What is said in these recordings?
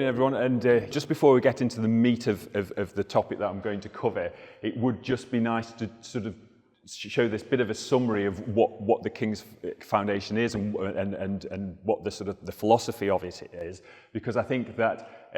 morning, everyone. And just before we get into the meat of the topic that I'm going to cover, it would just be nice to sort of show this bit of a summary of what the King's Foundation is and what the sort of the philosophy of it is, because I think that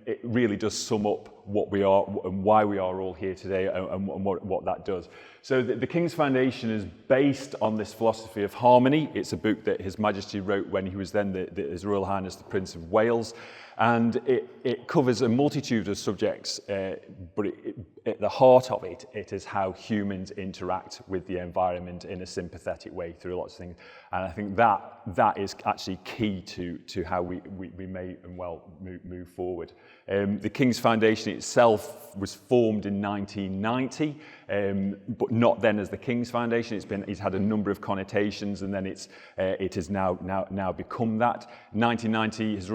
it really does sum up what we are and why we are all here today and what that does. So the King's Foundation is based on this philosophy of harmony. It's a book that His Majesty wrote when he was then His Royal Highness the Prince of Wales, and it covers a multitude of subjects, but at the heart of it is how humans interact with the environment in a sympathetic way through lots of things. And I think that is actually key to how we may and well move forward. The King's Foundation itself was formed in 1990, but not then as the King's Foundation. It's had a number of connotations, and then it has now become that. 1990, His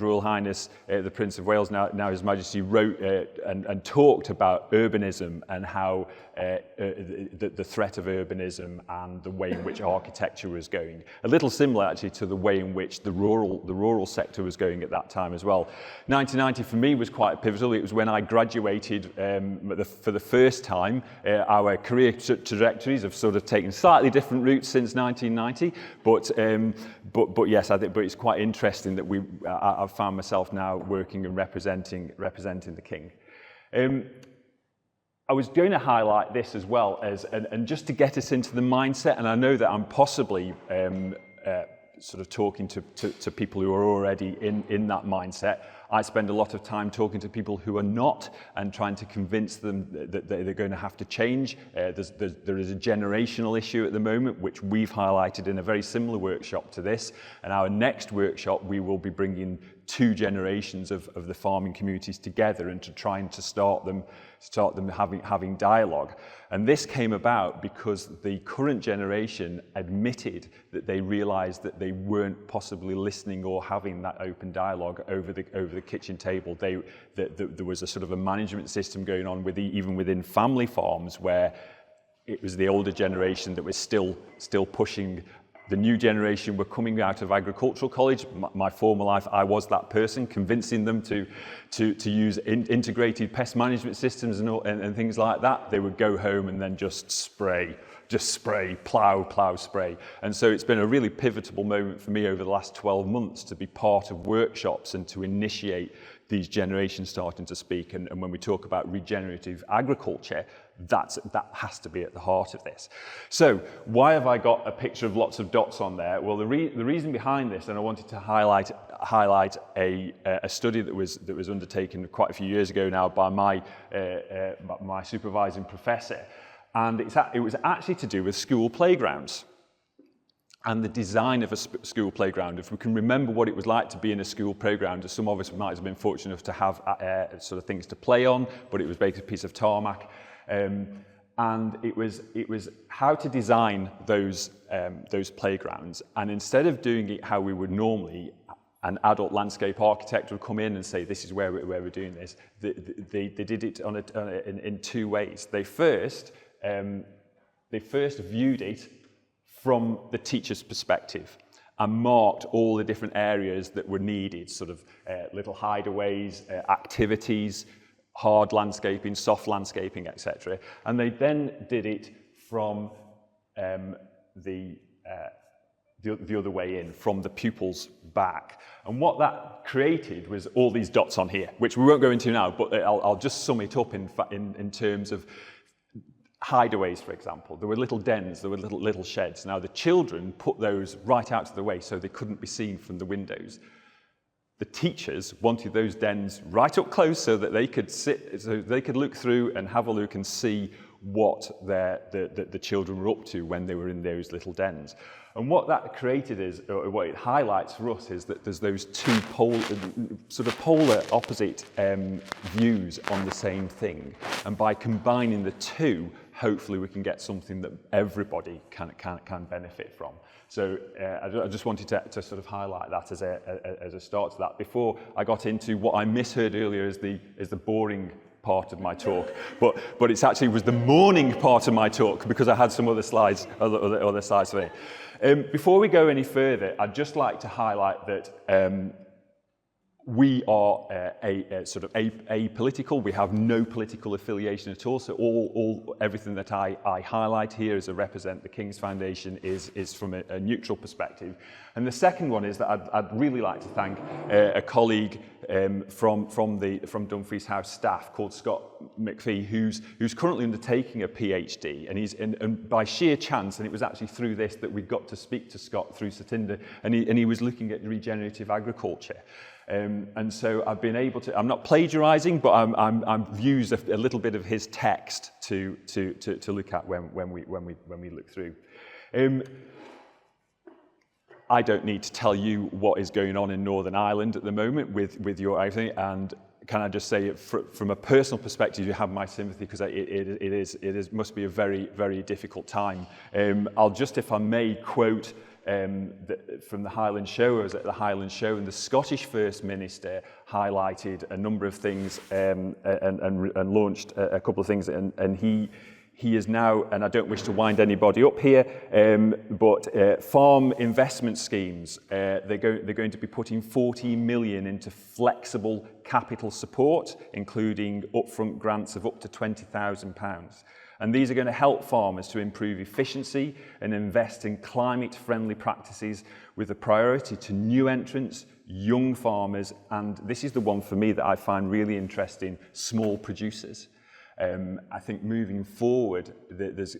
Royal Highness the Prince of Wales, now His Majesty, wrote and talked about urbanism and how the threat of urbanism and the way in which architecture was going. A little similar actually to the way in which the rural sector was going at that time as well. 1990 for me was quite pivotal. It was when I graduated for the first time. Our career trajectories have sort of taken slightly different routes since 1990, but yes, I think. But it's quite interesting that I've found myself now working and representing the King. I was going to highlight this as well as, and just to get us into the mindset, and I know that I'm possibly sort of talking to people who are already in that mindset. I spend a lot of time talking to people who are not and trying to convince them that they're going to have to change. There is a generational issue at the moment, which we've highlighted in a very similar workshop to this. And our next workshop, we will be bringing two generations of the farming communities together and trying to start them having dialogue. And this came about because the current generation admitted that they realized that they weren't possibly listening or having that open dialogue over the kitchen table. There was a sort of a management system going on even within family farms, where it was the older generation that was still pushing. The new generation were coming out of agricultural college. My former life, I was that person, convincing them to use integrated pest management systems and things like that. They would go home and then just spray, plow, spray. And so it's been a really pivotal moment for me over the last 12 months to be part of workshops and to initiate these generations starting to speak. And when we talk about regenerative agriculture, that has to be at the heart of this. So why have I got a picture of lots of dots on there? Well, the reason behind this, and I wanted to highlight a study that was undertaken quite a few years ago now by my supervising professor, and it was actually to do with school playgrounds and the design of a school playground. If we can remember what it was like to be in a school playground, some of us might have been fortunate enough to have sort of things to play on, but it was basically a piece of tarmac. And it was how to design those playgrounds. And instead of doing it how we would normally, an adult landscape architect would come in and say, this is where we're doing this. They did it in two ways. They first viewed it from the teacher's perspective and marked all the different areas that were needed, sort of little hideaways, activities, hard landscaping, soft landscaping, etc. And they then did it from the other way in, from the pupil's back. And what that created was all these dots on here, which we won't go into now, but I'll just sum it up in terms of hideaways, for example. There were little dens, there were little sheds. Now the children put those right out of the way so they couldn't be seen from the windows. The teachers wanted those dens right up close so that they could look through and have a look and see what the children were up to when they were in those little dens. And what that created is, or what it highlights for us, is that there's those two polar opposite views on the same thing. And by combining the two, hopefully we can get something that everybody can benefit from. So I just wanted to sort of highlight that as a start to that. Before I got into what I misheard earlier as the boring part of my talk, but it's actually was the morning part of my talk, because I had some other slides for it. Before we go any further, I'd just like to highlight that we are a sort of apolitical. We have no political affiliation at all. So everything that I highlight here as I represent the King's Foundation is from a neutral perspective. And the second one is that I'd really like to thank a colleague from Dumfries House staff called Scott McPhee, who's currently undertaking a PhD, and by sheer chance, and it was actually through this that we got to speak to Scott through Satinda, and he was looking at regenerative agriculture. And so I've been able to, I'm not plagiarizing, but I've used a little bit of his text to look at when we look through. I don't need to tell you what is going on in Northern Ireland at the moment with your everything, and can I just say from a personal perspective, you have my sympathy, because it must be a very, very difficult time. I'll just, if I may, quote from the Highland Show. I was at the Highland Show, and the Scottish First Minister highlighted a number of things and launched a couple of things, and he is now, and I don't wish to wind anybody up here, but farm investment schemes, they're going to be putting 40 million into flexible capital support, including upfront grants of up to £20,000. And these are going to help farmers to improve efficiency and invest in climate-friendly practices with a priority to new entrants, young farmers, and this is the one for me that I find really interesting, small producers. I think moving forward, there's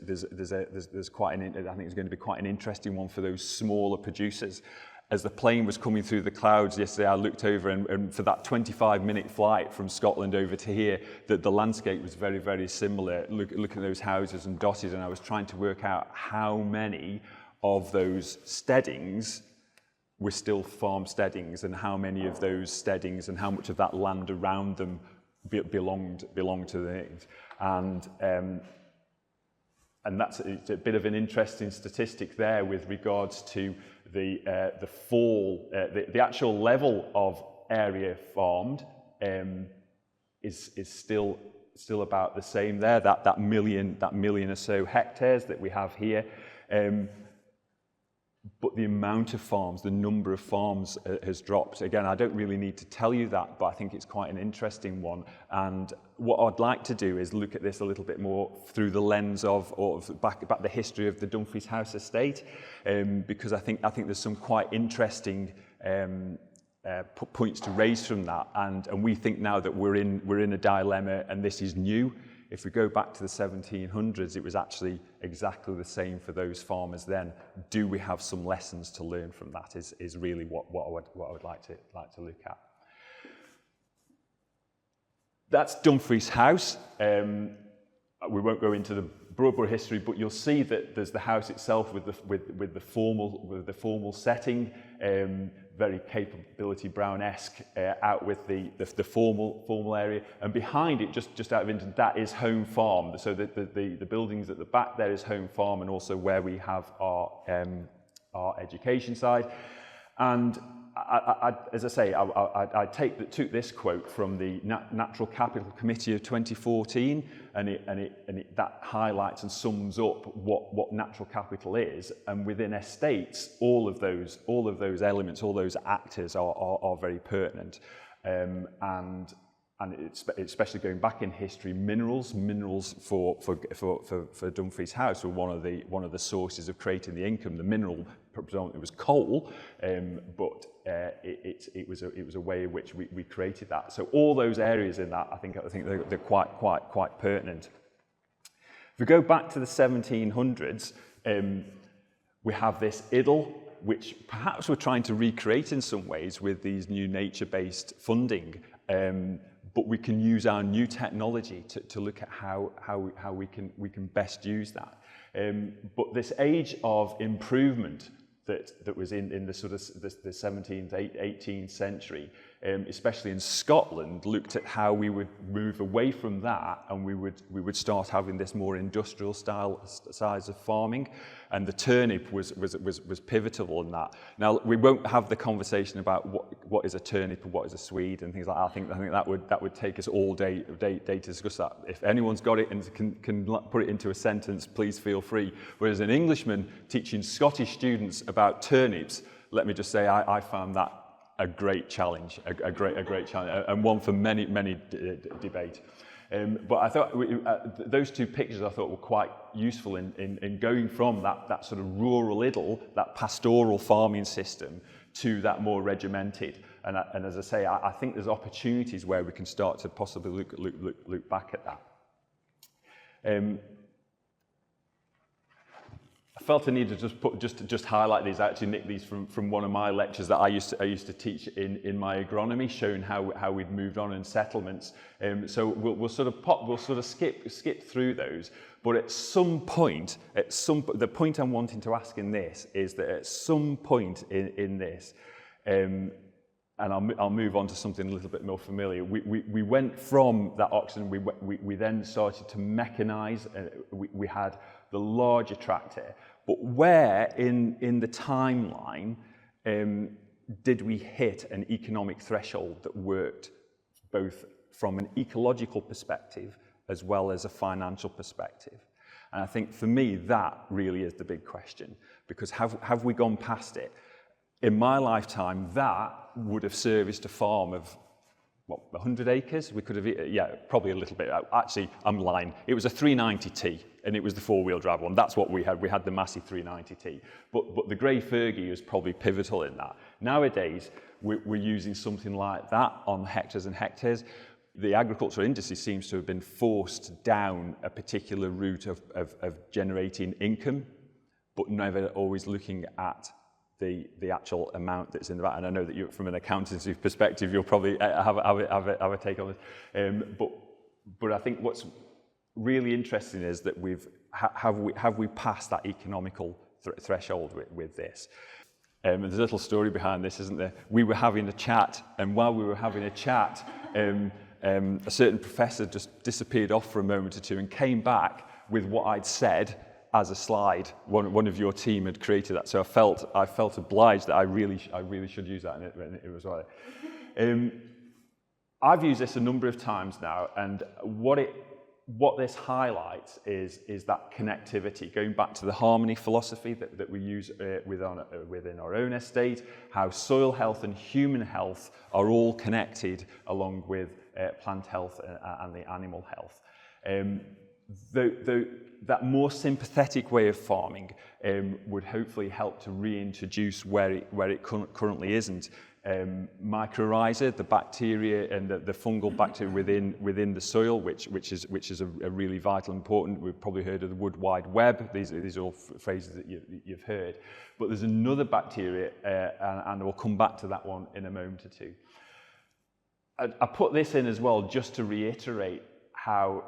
quite I think it's going to be quite an interesting one for those smaller producers. As the plane was coming through the clouds yesterday, I looked over, and for that 25-minute flight from Scotland over to here, the landscape was very, very similar. Looking at those houses and dotted, and I was trying to work out how many of those steadings were still farm steadings, and how many of those steadings and how much of that land around them belonged to the natives. And that's a bit of an interesting statistic there with regards to the fall, the actual level of area farmed is still about the same there. That million or so hectares that we have here. But the amount of farms, the number of farms has dropped. Again, I don't really need to tell you that, but I think it's quite an interesting one. And what I'd like to do is look at this a little bit more through the lens of back the history of the Dumfries House estate, because I think there's some quite interesting points to raise from that. And we think now that we're in a dilemma, and this is new. If we go back to the 1700s, it was actually exactly the same for those farmers then. Do we have some lessons to learn from that is really what I would like to look at. That's Dumfries House. We won't go into the broad history, but you'll see that there's the house itself with the formal setting, very capability Brown-esque, out with the formal area, and behind it, just out of interest, that is Home Farm. So the buildings at the back there is Home Farm, and also where we have our education side. And as I say, I took this quote from the Natural Capital Committee of 2014, and that highlights and sums up what natural capital is. And within estates, all of those elements, all those actors are very pertinent. And it's, especially going back in history, minerals for Dumfries House were one of the sources of creating the income. The mineral predominantly was coal, but it was a way in which we created that. So all those areas in that, I think they're quite pertinent. If we go back to the 1700s, we have this idyll, which perhaps we're trying to recreate in some ways with these new nature-based funding. But we can use our new technology to look at how we can best use that. But this age of improvement that was in the sort of the 17th, 18th century, especially in Scotland, looked at how we would move away from that, and we would start having this more industrial size of farming, and the turnip was pivotal in that. Now we won't have the conversation about what is a turnip and what is a swede and things like that. I think that would take us all day to discuss that. If anyone's got it and can put it into a sentence, please feel free. Whereas an Englishman teaching Scottish students about turnips, let me just say I found that a great challenge, a great challenge, and one for many debate. But I thought those two pictures I thought were quite useful in going from that sort of rural idyll, that pastoral farming system, to that more regimented. And as I say, I think there's opportunities where we can start to possibly look back at that. I felt a need to just highlight these. I actually nicked these from one of my lectures that I used to teach in my agronomy, showing how we'd moved on in settlements. So we'll sort of skip through those. But at some point, the point I'm wanting to ask in this is that at some point in this, and I'll move on to something a little bit more familiar. We went from that oxygen. We then started to mechanize. We had the larger tractor, but where in the timeline did we hit an economic threshold that worked both from an ecological perspective as well as a financial perspective? And I think for me that really is the big question, because have we gone past it? In my lifetime, that would have serviced a farm of 100 acres. We could have, probably a little bit. Actually, I'm lying. It was a 390T, and it was the four-wheel drive one. That's what we had. We had the massive 390T. But the grey Fergie was probably pivotal in that. Nowadays, we're using something like that on hectares and hectares. The agricultural industry seems to have been forced down a particular route of generating income, but never always looking at the actual amount that's in the VAT. And I know that from an accountancy perspective, you'll probably have a take on this. But I think what's really interesting is that have we passed that economical threshold with this? There's a little story behind this, isn't there? We were having a chat, and while we were having a chat, a certain professor just disappeared off for a moment or two and came back with what I'd said as a slide. One of your team had created that, so I felt obliged that I really should use that, and it was right. I've used this a number of times now, and what this highlights is that connectivity, going back to the harmony philosophy that we use within our own estate, how soil health and human health are all connected along with plant health and the animal health. That more sympathetic way of farming would hopefully help to reintroduce where it currently isn't. Mycorrhiza, the bacteria and the fungal bacteria within the soil, which is a really vital important. We've probably heard of the wood wide web. These are all phrases that you've heard. But there's another bacteria, and we'll come back to that one in a moment or two. I put this in as well just to reiterate how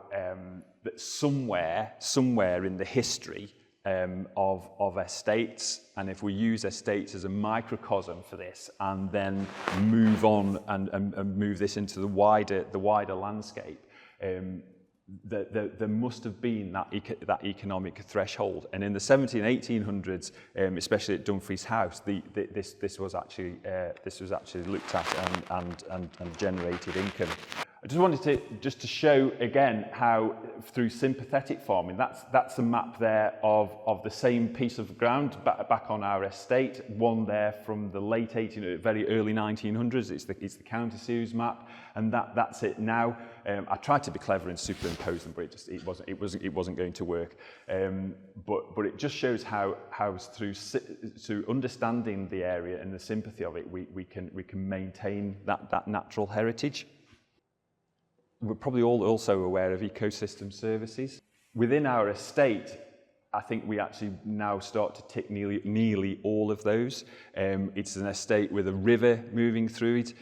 that somewhere in the history of estates, and if we use estates as a microcosm for this, and then move on and move this into the wider landscape, there must have been that economic threshold. And in the 1800s, especially at Dumfries House, this was actually looked at and generated income. I just wanted to show again how through sympathetic farming, that's a map there of the same piece of ground back on our estate, one there from the late very early 1900s. It's the county series map, and that's it now. I tried to be clever and superimpose them, but it wasn't going to work. But it just shows how through understanding the area and the sympathy of it, we can maintain that natural heritage. We're probably all also aware of ecosystem services. Within our estate, I think we actually now start to tick nearly all of those. It's an estate with a river moving through it.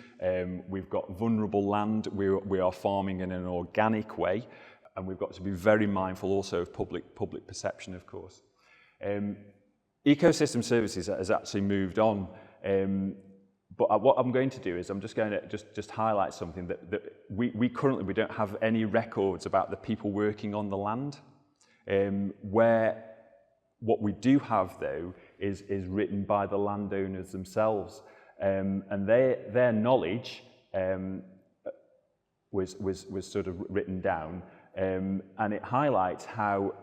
We've got vulnerable land. We are farming in an organic way, and we've got to be very mindful also of public perception, of course. Ecosystem services has actually moved on. But what I'm going to do is I'm just going to just highlight something that we currently don't have any records about the people working on the land. Where what we do have though is written by the landowners themselves, and their knowledge was sort of written down, and it highlights how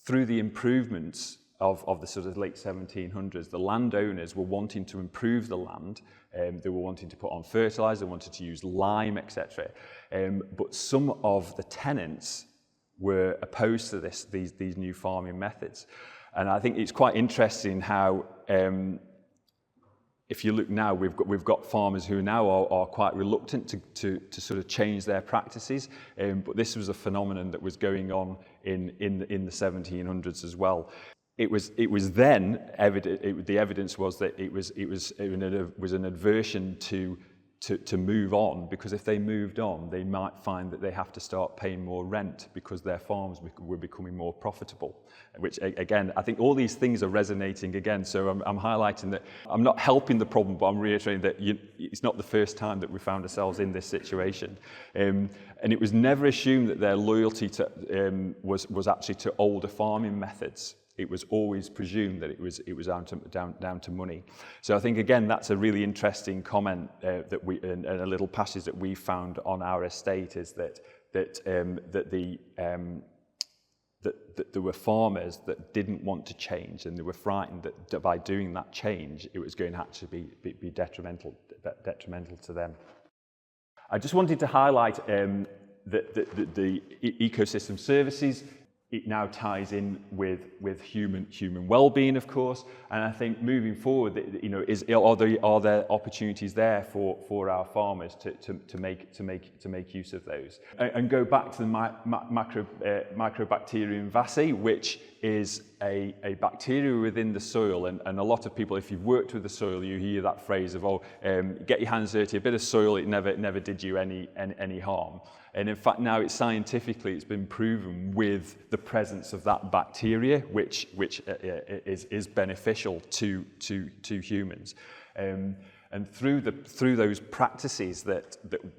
through the improvements of the sort of late 1700s, the landowners were wanting to improve the land. They were wanting to put on fertilizer, they wanted to use lime, etc. But some of the tenants were opposed to these new farming methods. And I think it's quite interesting how, if you look now, we've got farmers who now are quite reluctant to sort of change their practices. But this was a phenomenon that was going on in the 1700s as well. It was then evident. The evidence was that it was an aversion to move on, because if they moved on, they might find that they have to start paying more rent because their farms were becoming more profitable. Which, again, I think all these things are resonating again. So I'm highlighting that I'm not helping the problem, but I'm reiterating that it's not the first time that we found ourselves in this situation. And it was never assumed that their loyalty to was actually to older farming methods. It was always presumed that it was down to money. So I think, again, that's a really interesting comment that and a little passage that we found on our estate, is that there were farmers that didn't want to change, and they were frightened that by doing that change, it was going to actually be detrimental to them. I just wanted to highlight the ecosystem services. It now ties in with human well-being, of course, and I think moving forward, are there opportunities there for our farmers to make use of those, and go back to the Microbacterium vaccae, which is a bacteria within the soil, and a lot of people, if you've worked with the soil, you hear that phrase of get your hands dirty, a bit of soil, it never did you any harm. And in fact, now it's been proven with the presence of that bacteria, which is beneficial to humans. And through those practices that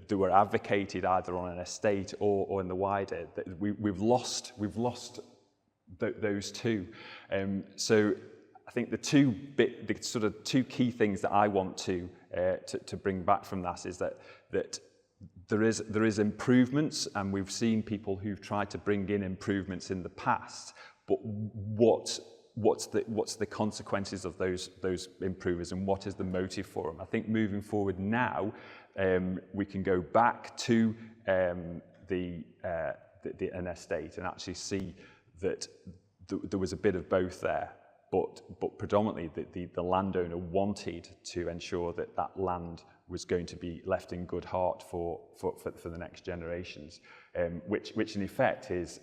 were advocated either on an estate or in the wider, that we've lost those two. So I think the sort of two key things that I want to bring back from that is that there is improvements, and we've seen people who've tried to bring in improvements in the past, but what's the consequences of those improvers, and what is the motive for them? I think moving forward now, we can go back to an estate and actually see that there was a bit of both there, but predominantly the landowner wanted to ensure that land was going to be left in good heart for the next generations, which in effect is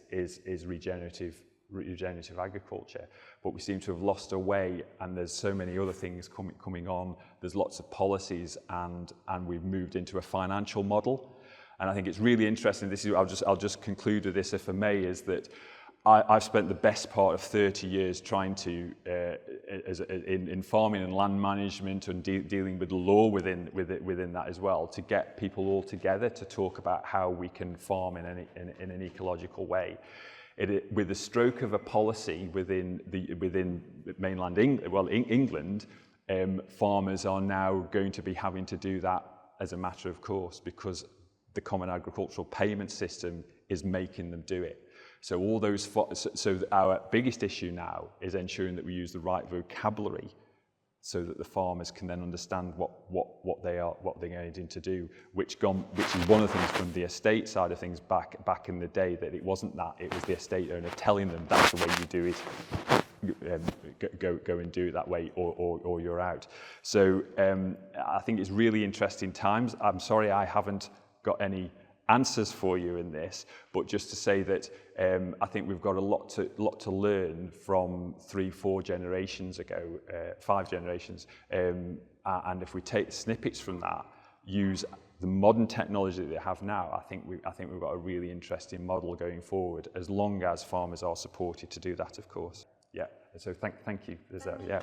regenerative agriculture. But we seem to have lost our way, and there's so many other things coming on. There's lots of policies, and we've moved into a financial model. And I think it's really interesting. I'll just conclude with this, if I may, is that I've spent the best part of 30 years trying to, in farming and land management, and dealing with the law within that as well, to get people all together to talk about how we can farm in an ecological way. With the stroke of a policy within mainland England, farmers are now going to be having to do that as a matter of course, because the Common Agricultural Payment System is making them do it. So our biggest issue now is ensuring that we use the right vocabulary, so that the farmers can then understand what they're going to do, which is one of the things from the estate side of things back in the day, that it wasn't that, it was the estate owner telling them that's the way you do it, go and do it that way, or you're out. So I think it's really interesting times. I'm sorry I haven't got any answers for you in this, but just to say that I think we've got a lot to learn from 3-4 generations ago, 5 generations, and if we take snippets from that, use the modern technology that they have now, I think we've got a really interesting model going forward, as long as farmers are supported to do that, of course. Yeah. So thank you. Yeah.